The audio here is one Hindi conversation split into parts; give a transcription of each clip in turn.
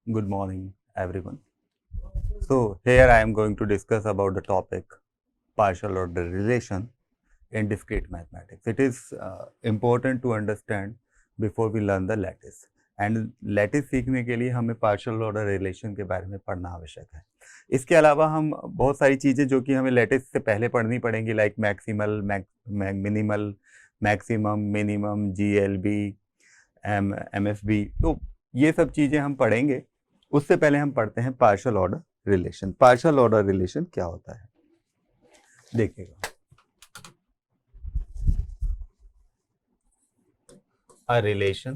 Good morning, everyone. So here I am going to discuss about the topic partial order relation in discrete mathematics. It is important to understand before we learn the lattice. And lattice सीखने के लिए हमें पार्शियल ऑर्डर रिलेशन के बारे में पढ़ना आवश्यक है. इसके अलावा हम बहुत सारी चीज़ें जो कि हमें लैटिस से पहले पढ़नी पड़ेंगी, like maximal, minimal, maximum, minimum, GLB, MSB, तो ये सब चीज़ें हम पढ़ेंगे. उससे पहले हम पढ़ते हैं partial order relation. Partial order relation क्या होता है देखिएगा. A relation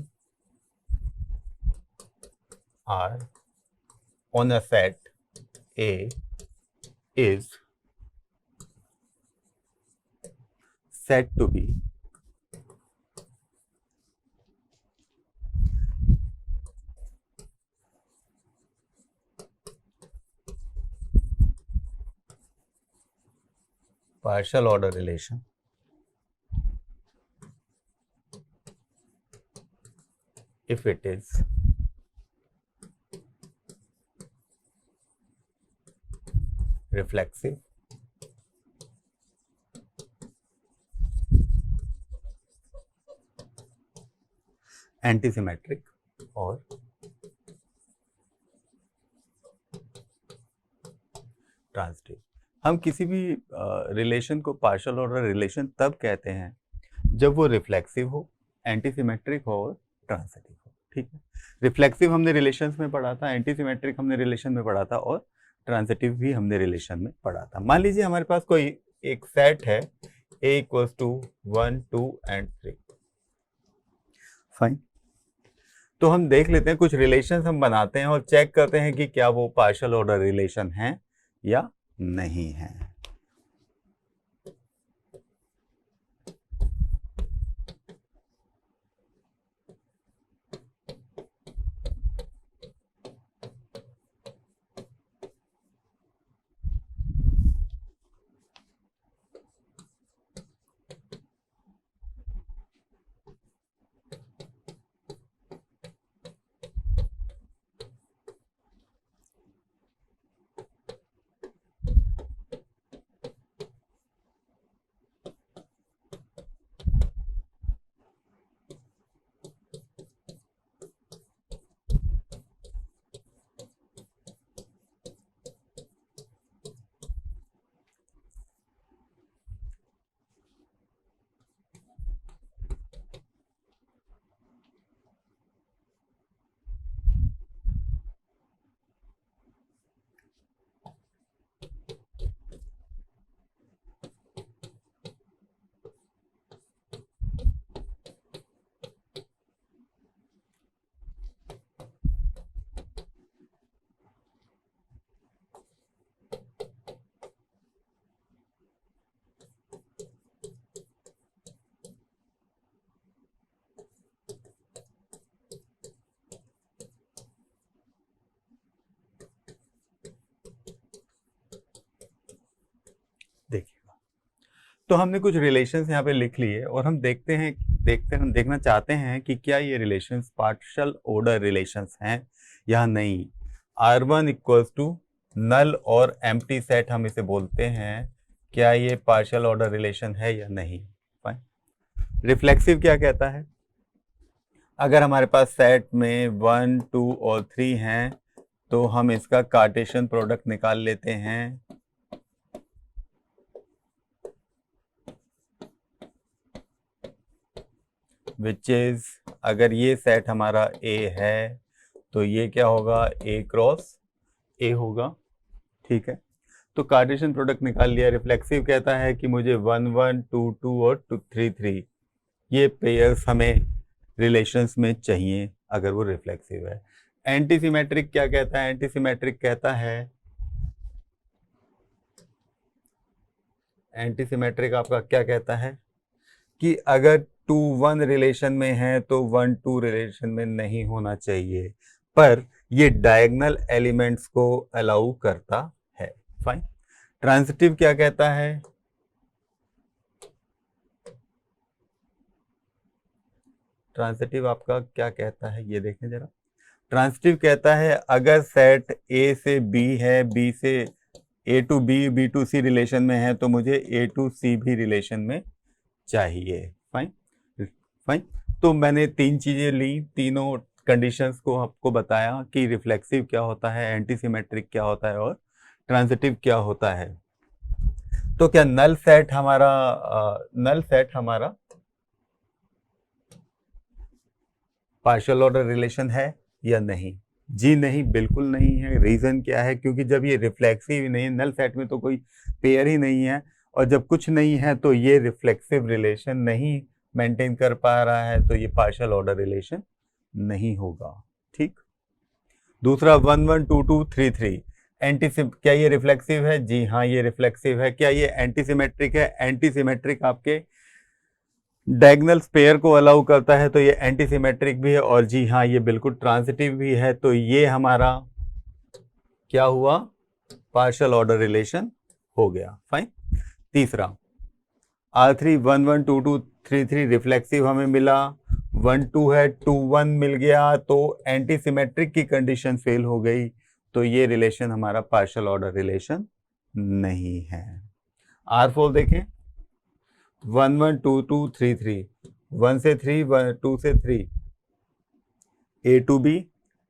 R on a set A is said to be partial order relation if it is reflexive, antisymmetric और ट्रांजिटिव. हम किसी भी रिलेशन को पार्शियल ऑर्डर रिलेशन तब कहते हैं जब वो रिफ्लेक्सिव हो, एंटीसिमेट्रिक हो और ट्रांजिटिव हो. ठीक है. रिफ्लेक्सिव हमने रिलेशंस में पढ़ा था, एंटीसिमेट्रिक हमने रिलेशन में पढ़ा था और ट्रांजिटिव भी हमने रिलेशन में पढ़ा था. मान लीजिए हमारे पास कोई एक सेट है A equals to 1, 2 and 3. Fine. तो हम देख लेते हैं, कुछ रिलेशंस हम बनाते हैं और चेक करते हैं कि क्या वो पार्शियल ऑर्डर रिलेशन है या नहीं है. देखिएगा, तो हमने कुछ रिलेशंस यहाँ पे लिख लिए और हम देखना चाहते हैं कि क्या ये रिलेशंस पार्शियल ऑर्डर रिलेशंस हैं या नहीं. R1 इक्वल्स टू नल और एम्प्टी सेट हम इसे बोलते हैं. क्या ये पार्शियल ऑर्डर रिलेशन है या नहीं. फाइन. रिफ्लेक्सिव क्या कहता है, अगर हमारे पास सेट में 1, 2 और 3 हैं तो हम इसका कार्टेशियन प्रोडक्ट निकाल लेते हैं. विच इज, अगर ये सेट हमारा A है तो ये क्या होगा, A क्रॉस A होगा. ठीक है. तो कार्टेशियन प्रोडक्ट निकाल लिया. रिफ्लेक्सिव कहता है कि मुझे 1, 1, 2, 2 और 3, 3 ये पेयर्स हमें रिलेशंस में चाहिए अगर वो रिफ्लेक्सिव है. एंटीसिमेट्रिक क्या कहता है, एंटीसिमेट्रिक कहता है, एंटीसिमेट्रिक आपका क्या कहता है कि अगर 2, 1 रिलेशन में है तो 1, 2 रिलेशन में नहीं होना चाहिए, पर ये डायगोनल एलिमेंट्स को अलाउ करता है. फाइन. ट्रांजिटिव क्या कहता है, ट्रांजिटिव आपका क्या कहता है ये देखें जरा. ट्रांजिटिव कहता है अगर सेट ए से बी है, बी से A to B, B to C relation में है, तो मुझे ए टू सी भी रिलेशन में चाहिए। Fine fine. तो मैंने तीन चीजें ली, तीनों कंडीशंस को आपको बताया कि रिफ्लेक्सिव क्या होता है, एंटीसिमेट्रिक क्या होता है और ट्रांजिटिव क्या होता है। तो क्या नल सेट हमारा पार्शियल ऑर्डर रिलेशन है या नहीं? जी नहीं, बिल्कुल नहीं है। रीजन क्या है? क्योंकि जब ये रिफ्लेक्सिव ही नहीं है, नल सेट में तो कोई पेयर ही नहीं है, और जब कुछ नहीं है तो ये रिफ्लेक्सिव रिलेशन नहीं मेंटेन कर पा रहा है, तो ये पार्शियल ऑर्डर रिलेशन नहीं होगा। ठीक। दूसरा 1 1 2 2 3 3 क्या ये रिफ्लेक्सिव है? जी हाँ, ये रिफ्लेक्सिव है। क्या ये एंटीसिमेट्रिक है? एंटीसिमेट्रिक आपके डायगोनल पेयर को अलाउ करता है, तो ये एंटीसिमेट्रिक भी है। और जी हाँ, ये बिल्कुल ट्रांजिटिव भी है। तो ये हमारा क्या हुआ? पार्शियल ऑर्डर रिलेशन हो गया। फाइन। तीसरा R3 1 1 2 2 3 3 रिफ्लेक्सिव हमें मिला, 1 2 है, 2 1 मिल गया, तो एंटीसिमेट्रिक की कंडीशन फेल हो गई, तो ये रिलेशन हमारा पार्शियल ऑर्डर रिलेशन नहीं है। R4 देखें, 1 1 2 2 3 3, 1 से 3, 2 से 3, A to B,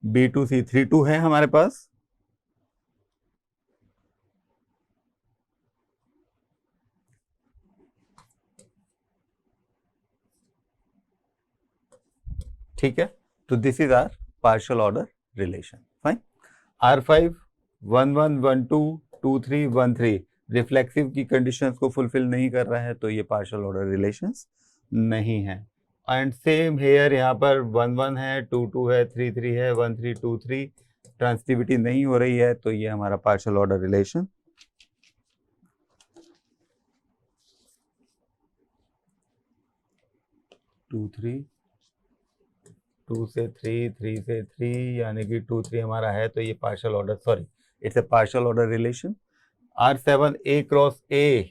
B to C, 3 2 है हमारे पास। ठीक है, तो this is R partial order relation. Fine. R5 1 1 1 2 2 3 1 3 reflexive की कंडीशंस को फुलफिल नहीं कर रहा है, तो ये पार्शियल ऑर्डर रिलेशंस नहीं है। एंड सेम हेयर, यहाँ पर 1 1 है, 2 2 है, 3 3 है, 1 3 2 3 ट्रांजिटिविटी नहीं हो रही है, तो ये हमारा partial order relation two three, 2 से 3, 3 से 3, यानी कि 2 3 हमारा है, तो ये partial order, sorry, it's a partial order relation. R7 A cross A,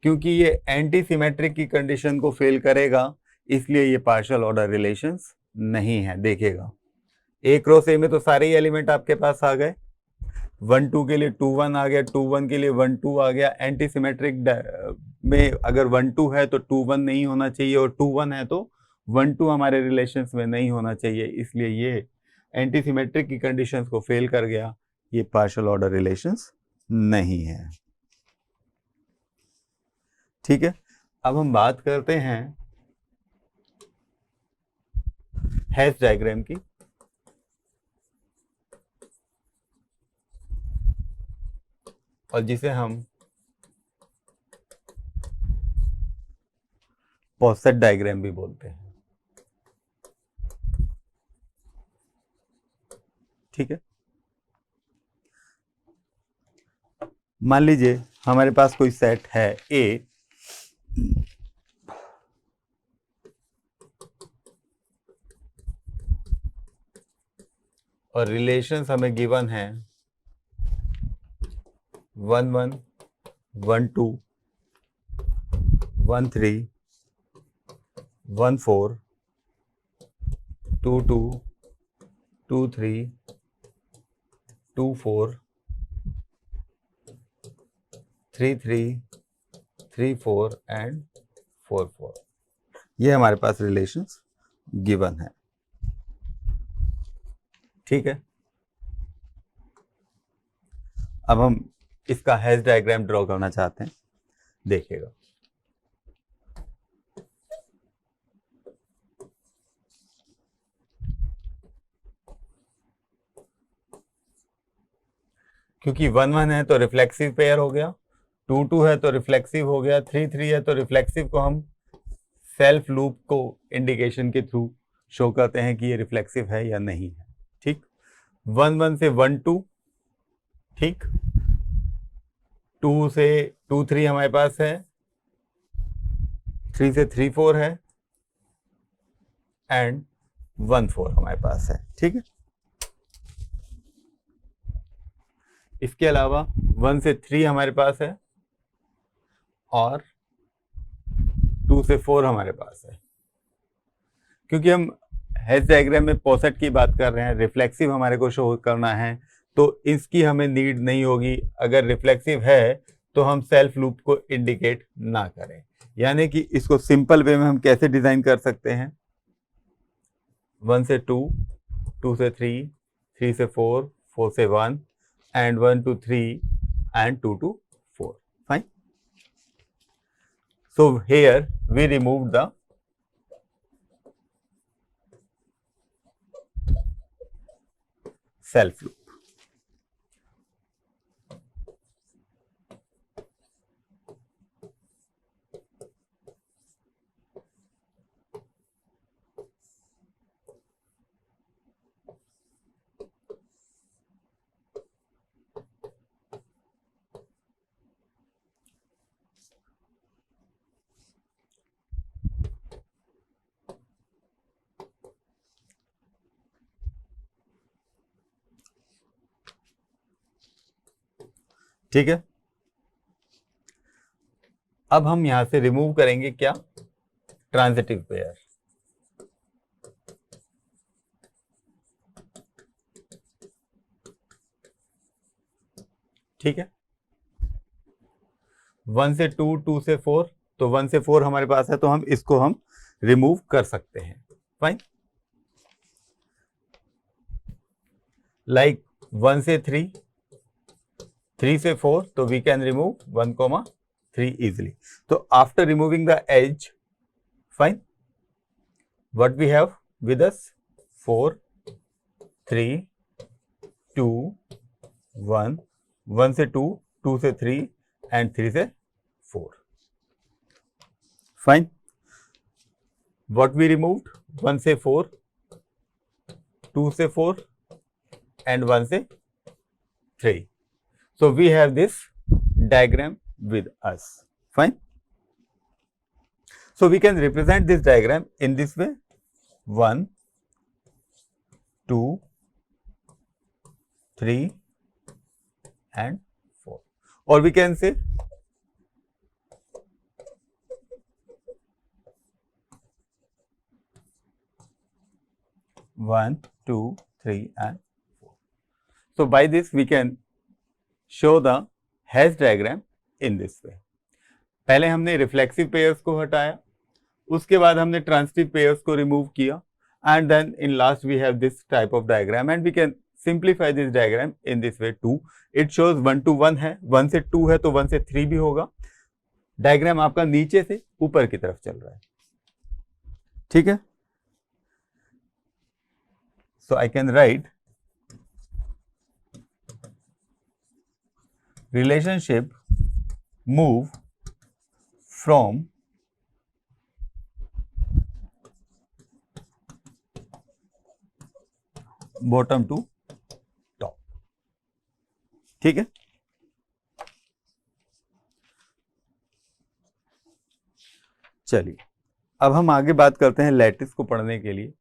क्योंकि ये एंटी सिमेट्रिक की कंडीशन को फेल करेगा, इसलिए ये पार्शियल ऑर्डर रिलेशंस नहीं है। देखिएगा, A क्रॉस A में तो सारे ही एलिमेंट आपके पास आ गए। 1 2 के लिए 2 1 आ गया, 2 1 के लिए 1 2 आ गया। एंटी सिमेट्रिक में अगर 1 2 है तो 2 1 नहीं होना चाहिए, और 2 1 है तो 1 2 हमारे रिलेशंस में नहीं होना चाहिए, इसलिए ये एंटी सिमेट्रिक की कंडीशंस को फेल कर गया, ये पार्शियल ऑर्डर रिलेशंस नहीं है। ठीक है, अब हम बात करते हैं हैश डायग्राम की। और जिसे हम पॉसेट डायग्राम भी बोलते हैं। ठीक है, मान लीजिए हमारे पास कोई सेट है A, और रिलेशंस हमें गिवन है 1 1 1 2 1 3 1 4 2 2 2 3 2 4 3 3 3 4 एंड 4 4। ये हमारे पास रिलेशंस गिवन है। ठीक है, अब हम इसका हैश डायग्राम ड्रॉ करना चाहते हैं। देखिएगा, क्योंकि 1 1 है तो रिफ्लेक्सिव पेयर हो गया, 2 2 है तो रिफ्लेक्सिव हो गया, 3 3 है तो रिफ्लेक्सिव को हम सेल्फ लूप को इंडिकेशन के थ्रू शो करते हैं कि ये रिफ्लेक्सिव है या नहीं है। ठीक, 1 1 से 1 2, ठीक, 2 से 2 3 हमारे पास है, 3 से 3 4 है, एंड 1 4 हमारे पास है। ठीक है, इसके अलावा 1 से 3 हमारे पास है, और 2 से 4 हमारे पास है। क्योंकि हम हेज डायग्राम में पोसेट की बात कर रहे हैं, रिफ्लेक्सिव हमारे को शो करना है, तो इसकी हमें नीड नहीं होगी। अगर रिफ्लेक्सिव है तो हम सेल्फ लूप को इंडिकेट ना करें। यानी कि इसको सिंपल वे में हम कैसे डिजाइन कर सकते हैं, 1 से 2, 2 से 3, 3 से 4, 4 से 1 and 1 to 3 and 2 to 4. Fine. So here we removed the self loop. ठीक है, अब हम यहां से रिमूव करेंगे क्या, ट्रांजिटिव पेयर। ठीक है, 1 से 2, 2 से 4, तो 1 से 4 हमारे पास है, तो हम इसको हम रिमूव कर सकते हैं। फाइन। लाइक 1 से 3, 3 से 4, तो we can remove 1, 3 easily. So after removing the edge, fine, what we have with us, 4, 3, 2, 1, 1 से 2, 2 से 3 and 3 से 4. Fine. What we removed, 1 से 4, 2 से 4 and 1 से 3. So we have this diagram with us. Fine. So we can represent this diagram in this way, 1, 2, 3 and 4, or we can say 1, 2, 3 and 4. So by this we can show the hash diagram in this way. पहले हमने रिफ्लेक्सिव पेयर्स को हटाया, उसके बाद हमने ट्रांजिटिव पेयर्स को रिमूव किया, and then in last we have this type of diagram, and we can simplify this diagram in this way 2। It shows 1 to 1 है, 1 से 2 है तो 1 से 3 भी होगा। डायग्राम आपका नीचे से ऊपर की तरफ चल रहा है। ठीक है, so I can write relationship move from bottom to top। ठीक है, चलिए अब हम आगे बात करते हैं लैटिस को पढ़ने के लिए।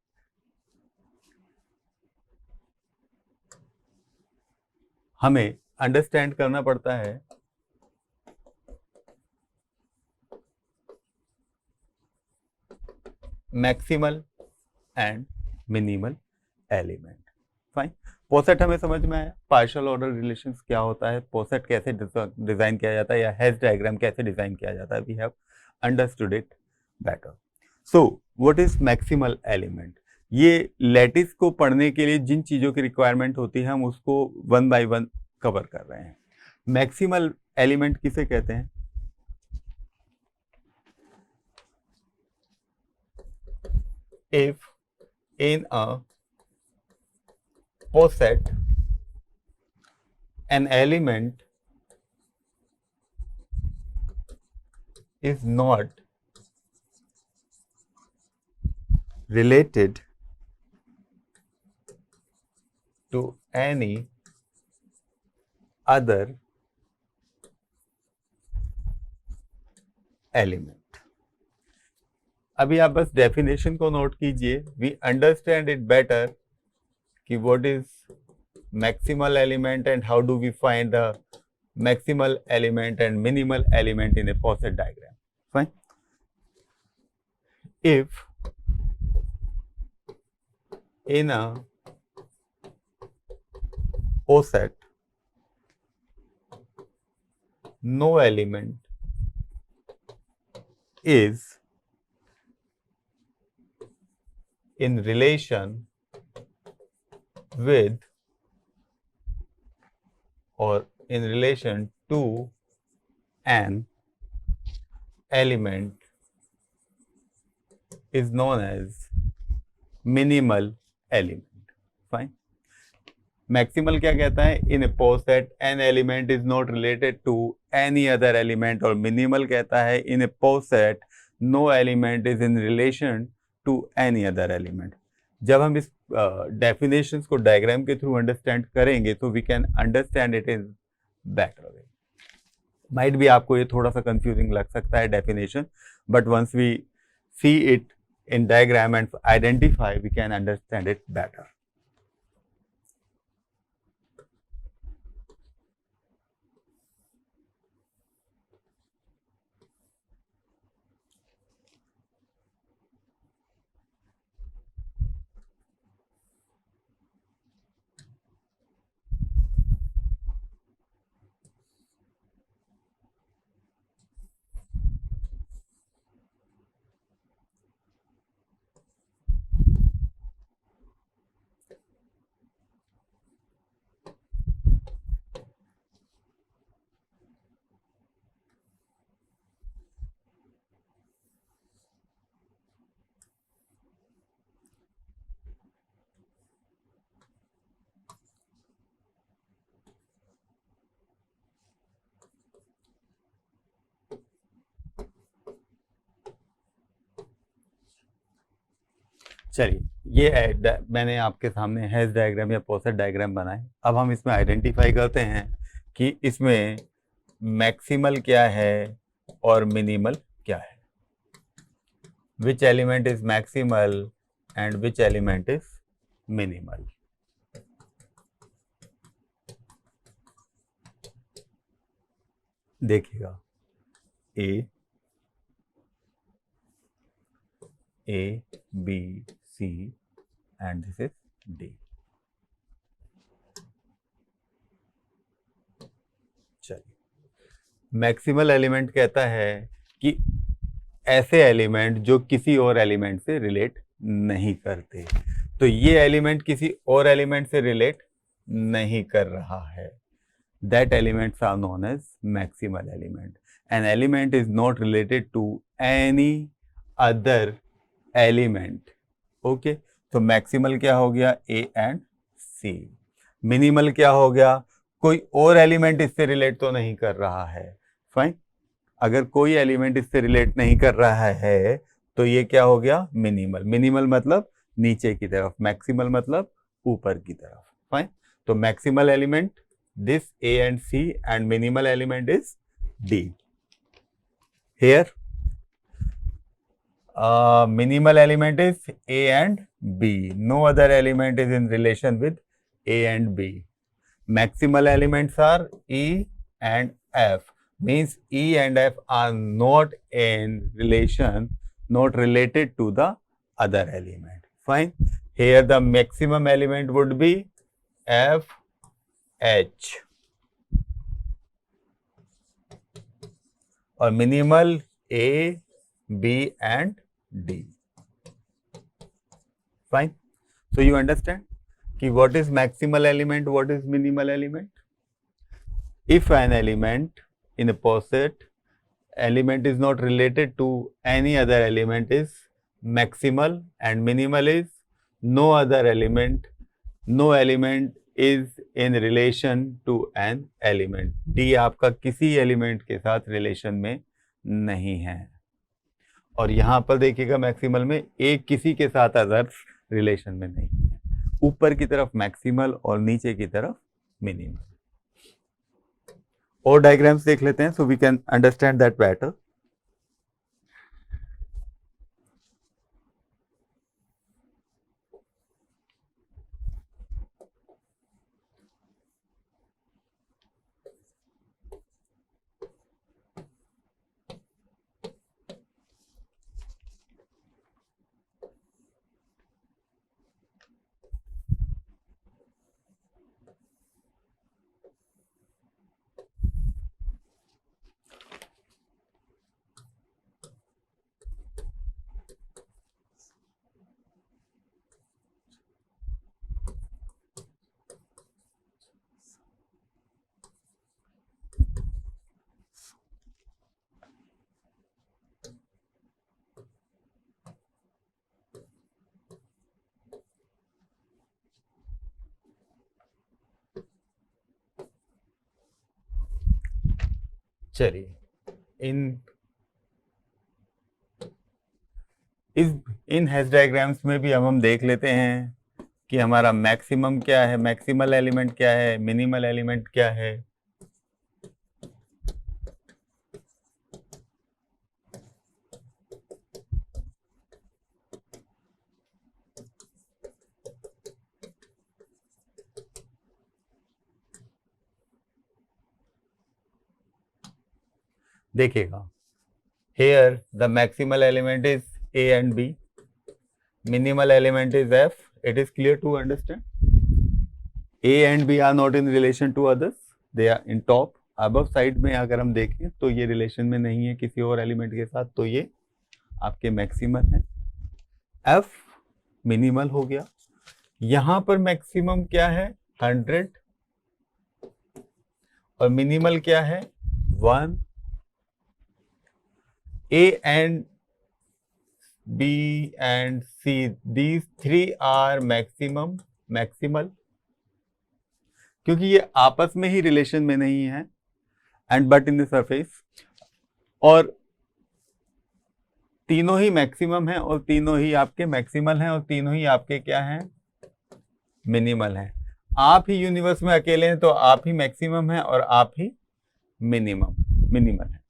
हमें अंडरस्टैंड करना पड़ता है maximal and minimal element. Fine, poset हमें समझ में आया, पार्शियल ऑर्डर रिलेशंस क्या होता है, पोसेट कैसे डिजाइन किया जाता है, या हैश डायग्राम कैसे डिजाइन किया जाता है, we have understood it better. So what is maximal element? ये लैटिस को पढ़ने के लिए जिन चीजों की रिक्वायरमेंट होती है हम उसको 1 by 1 कवर कर रहे हैं। मैक्सिमल एलिमेंट किसे कहते हैं? If in a poset an element is not related to any other element। अभी आप बस डेफिनेशन को नोट कीजिए, वी अंडरस्टैंड इट बेटर कि what is maximal element and how do we find the maximal element and minimal element in a poset diagram. Fine, if in a OSET, no element is in relation with or in relation to an element is known as minimal element. Fine. Maximal क्या कहता है? In a poset an element is not related to any other element, और मिनिमल कहता है in a poset no element is in relation to any other element. जब हम इस डेफिनेशंस को डायग्राम के थ्रू अंडरस्टैंड करेंगे तो we can understand it in better way. Might भी आपको ये थोड़ा सा कंफ्यूजिंग लग सकता है definition, but once we see it in diagram and identify, we can understand it better. चलिए, ये मैंने आपके सामने हैश डायग्राम या पोसेट डायग्राम बनाए. अब हम इसमें आइडेंटिफाई करते हैं कि इसमें मैक्सिमल क्या है और मिनिमल क्या है. Which element is maximal and which element is minimal. देखिएगा, A, B, C and this is D. चलिए, मैक्सिमल एलिमेंट कहता है कि ऐसे एलिमेंट जो किसी और एलिमेंट से रिलेट नहीं करते. तो ये एलिमेंट किसी और एलिमेंट से रिलेट नहीं कर रहा है. That elements are known as maximal element. An element is not related to any other element. Okay, तो मैक्सिमल क्या हो गया? ए एंड सी. मिनिमल क्या हो गया? कोई और एलिमेंट इससे रिलेट तो नहीं कर रहा है. फाइन. अगर कोई एलिमेंट इससे रिलेट नहीं कर रहा है तो ये क्या हो गया? मिनिमल. मिनिमल मतलब नीचे की तरफ, मैक्सिमल मतलब ऊपर की तरफ. फाइन. तो maximal element this A and C and minimal element is D. Here minimal element is A and B. No other element is in relation with A and B. Maximal elements are E and F. Means E and F are not in relation, not related to the other element. Fine. Here the maximum element would be F, H. Or minimal A, B and D. Fine. So you understand कि what is maximal element, what is minimal element. If an element in a poset element is not related to any other element is maximal, and minimal is no other element, no element is in relation to an element. D आपका किसी एलिमेंट के साथ रिलेशन में नहीं है. और यहां पर देखिएगा मैक्सिमल में एक किसी के साथ अदर रिलेशन में नहीं है. ऊपर की तरफ मैक्सिमल और नीचे की तरफ मिनिमल. और डायग्राम्स देख लेते हैं so we can understand that better. चलिए इन हैश डायग्राम्स में भी अब हम देख लेते हैं कि हमारा मैक्सिमम क्या है, मैक्सिमल एलिमेंट क्या है, मिनिमल एलिमेंट क्या है। देखिएगा, here the maximal element is A and B, minimal element is F. It is clear to understand. A and B are not in relation to others, they are in top. above side में अगर हम देखें तो ये रिलेशन में नहीं है किसी और एलिमेंट के साथ, तो ये आपके मैक्सिमल है। F मिनिमल हो गया। यहां पर मैक्सिमम क्या है 100 और मिनिमल क्या है 1। A and B and C, these three are maximal, क्योंकि ये आपस में ही रिलेशन में नहीं है, and but in the surface, और तीनों ही मैक्सिमम है और तीनों ही आपके मैक्सिमल हैं और तीनों ही आपके क्या हैं मिनिमल हैं। आप ही यूनिवर्स में अकेले हैं तो आप ही मैक्सिमम है और आप ही मिनिमल है।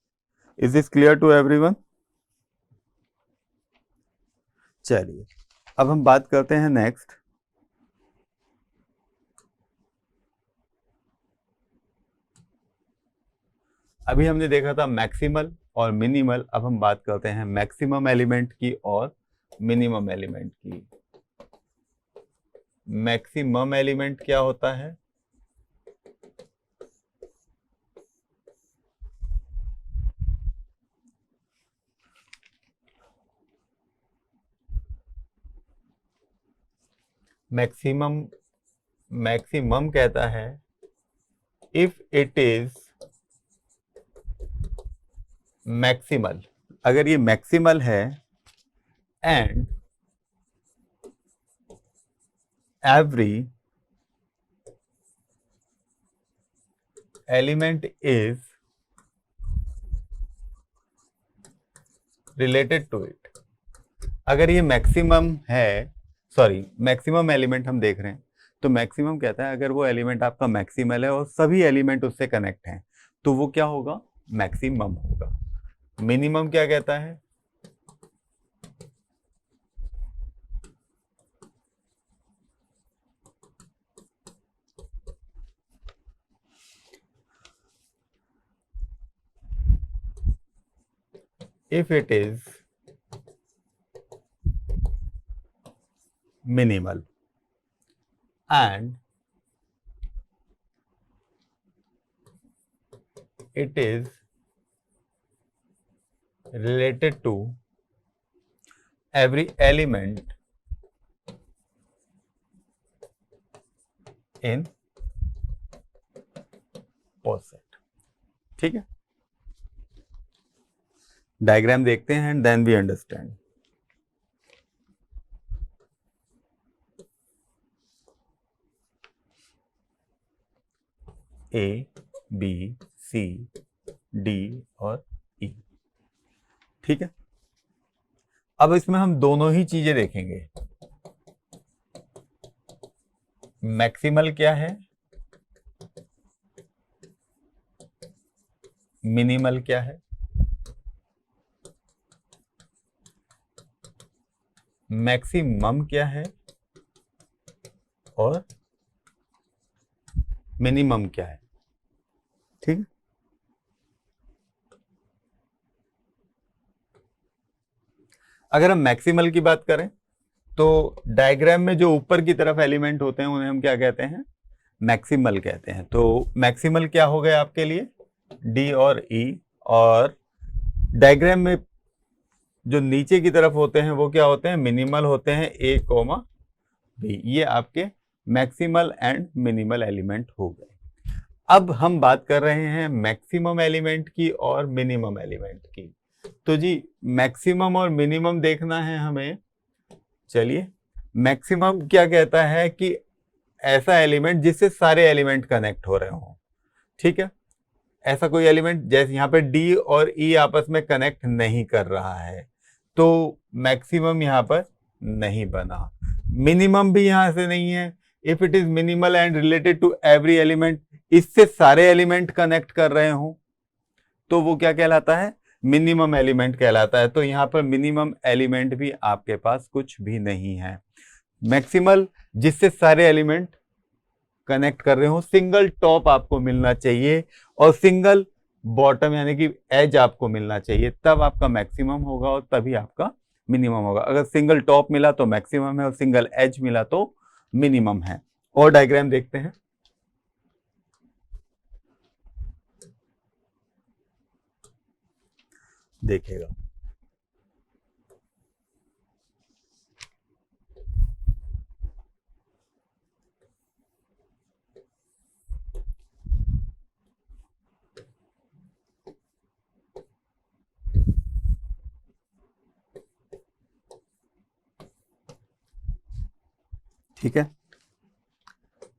Is this clear to everyone? चलिए अब हम बात करते हैं नेक्स्ट। अभी हमने देखा था मैक्सिमल और मिनिमल, अब हम बात करते हैं मैक्सिमम एलिमेंट की और मिनिमम एलिमेंट की। मैक्सिमम एलिमेंट क्या होता है? मैक्सिमम कहता है इफ इट इज मैक्सिमल, अगर ये मैक्सिमल है and every element is related to it। अगर ये मैक्सिमम है, सॉरी मैक्सिमम एलिमेंट हम देख रहे हैं, तो मैक्सिमम कहता है अगर वो एलिमेंट आपका मैक्सिमल है और सभी एलिमेंट उससे कनेक्ट हैं तो वो क्या होगा मैक्सिमम होगा। मिनिमम क्या कहता है? if it is minimal and it is related to every element in POSIT। ठीक है, डायग्राम देखते हैं and then we understand. A B C D और ई, ठीक है। अब इसमें हम दोनों ही चीजें देखेंगे। मैक्सिमल क्या है, मिनिमल क्या है। मैक्सिमम क्या है और मिनिमम क्या है, ठीक है। अगर हम मैक्सिमल की बात करें तो डायग्राम में जो ऊपर की तरफ एलिमेंट होते हैं उन्हें हम क्या कहते हैं मैक्सिमल कहते हैं। तो मैक्सिमल क्या हो गए आपके लिए डी और ई, और डायग्राम में जो नीचे की तरफ होते हैं वो क्या होते हैं मिनिमल होते हैं ए कोमा बी। ये आपके मैक्सिमल एंड मिनिमल एलिमेंट हो गए। अब हम बात कर रहे हैं मैक्सिमम एलिमेंट की और मिनिमम एलिमेंट की। तो जी मैक्सिमम और मिनिमम देखना है हमें। चलिए, मैक्सिमम क्या कहता है कि ऐसा एलिमेंट जिससे सारे एलिमेंट कनेक्ट हो रहे हों, ठीक है। ऐसा कोई एलिमेंट, जैसे यहाँ पे डी और ई आपस में कनेक्ट नहीं कर रहा है, तो मैक्सिमम यहाँ पर नहीं बना। मिनिमम भी यहाँ से नहीं है। If it is minimal and related to every element, इससे सारे एलिमेंट कनेक्ट कर रहे हो तो वो क्या कहलाता है? मिनिमम एलिमेंट कहलाता है। तो यहाँ पर मिनिमम एलिमेंट भी आपके पास कुछ भी नहीं है। मैक्सिमल, जिससे सारे एलिमेंट कनेक्ट कर रहे हो, सिंगल टॉप आपको मिलना चाहिए और सिंगल बॉटम यानी कि एज आपको मिलना चाहिए, तब आपका मैक्सिमम होगा और तभी आपका मिनिमम होगा। अगर सिंगल टॉप मिला तो मैक्सिमम है और सिंगल एज मिला तो मिनिमम है। और डायग्राम देखते हैं। देखिएगा, ठीक है।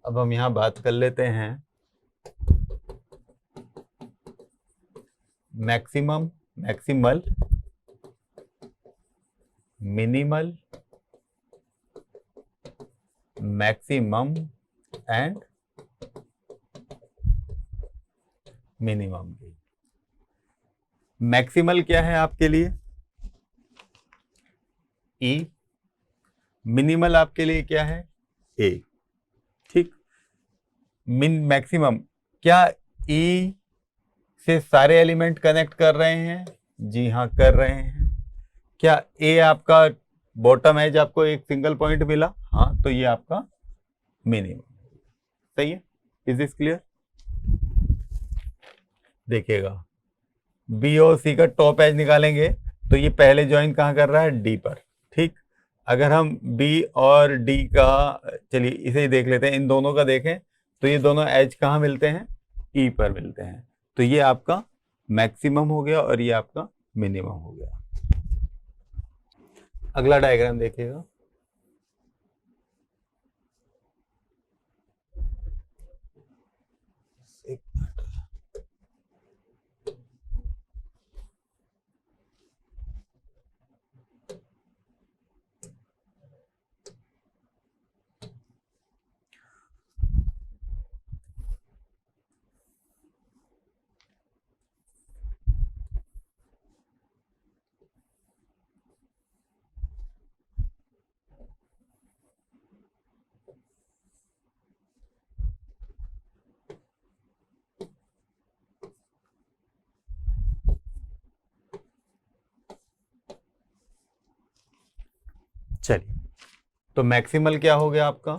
अब हम यहां बात कर लेते हैं maximum, maximal, minimal, maximum and minimum की। मैक्सिमल क्या है आपके लिए? ई। मिनिमल आपके लिए क्या है? ए। ठीक। मैक्सिमम, क्या ई से सारे एलिमेंट कनेक्ट कर रहे हैं? जी हाँ, कर रहे हैं। क्या ए आपका बॉटम एज आपको एक सिंगल पॉइंट मिला? हाँ, तो ये आपका मिनिमम। सही है। Is this clear? देखिएगा, बी और सी का टॉप एज निकालेंगे तो ये पहले ज्वाइन कहाँ कर रहा है? डी पर। ठीक। अगर हम बी और डी का, चलिए इसे ही देख लेते हैं, इन दोनों का देखें तो ये दोनों एज कहाँ मिलते हैं? ई पर मिलते हैं। तो ये आपका मैक्सिमम हो गया और ये आपका मिनिमम हो गया। अगला डायग्राम देखिएगा। चलिए, तो मैक्सिमल क्या हो गया आपका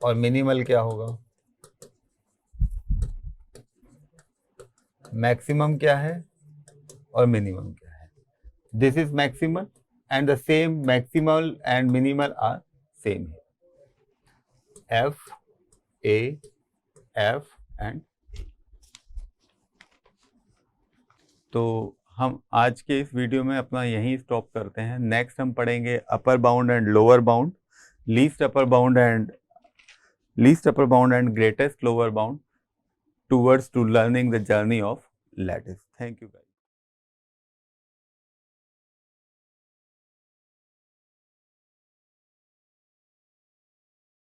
और मिनिमल क्या होगा? मैक्सिमम क्या है और मिनिमम क्या है? This is maximal and the same maximal and minimal are same है। F, A, F and. तो हम आज के इस वीडियो में अपना यहीं स्टॉप करते हैं। नेक्स्ट हम पढ़ेंगे upper bound and lower bound, least upper bound and greatest lower bound towards to learning the journey of lattice. Thank you guys.